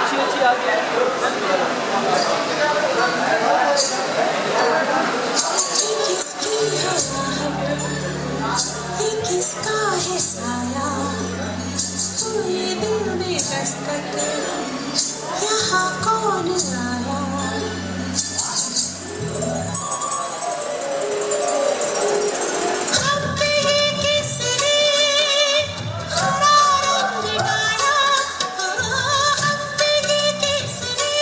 ये किसका है साया, हुए दिल में दस्तक, यहाँ कौन आया। हम पे ये किसने हरा रंग डाला, हम पे ये किसने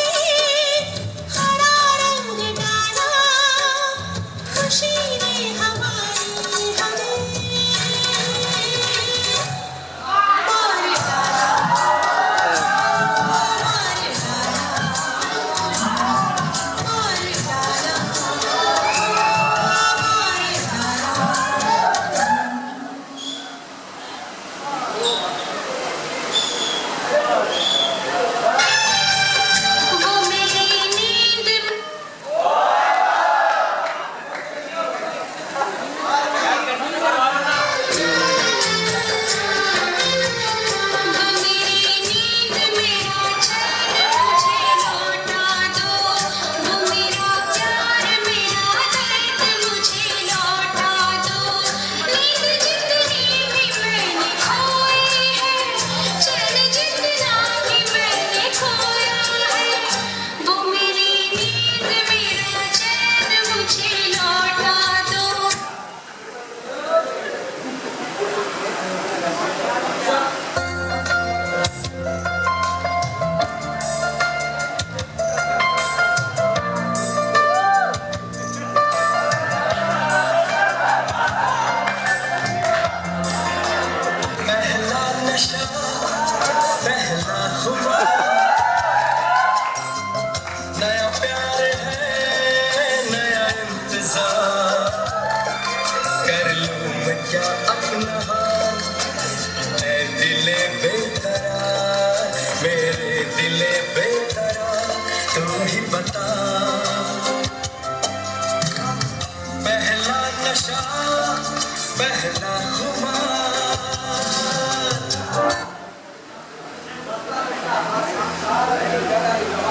हरा रंग डाला, खुशी ने हमारी हमें मार डाला, मार डाला, मार डाला, वो मेरी नींद वो मेरी नींद मेरा चैन मुझे लौटा दो, वो मेरा प्यार मेरा दर्द मुझे लौटा दो। नींद जितनी भी मैंने खोई है, चैन जितना भी मैंने खोया है, वो मेरी नींद मेरा चैन मुझे लौटा दो। पहला नशा पहला खुमार, नया प्यार है नया इंतजार, कर लूं मैं क्या अपना हाल, ऐ दिले बेकरार, मेरे दिले बेकरार, तू ही बता। पहला नशा पहला खुमार, Thank you.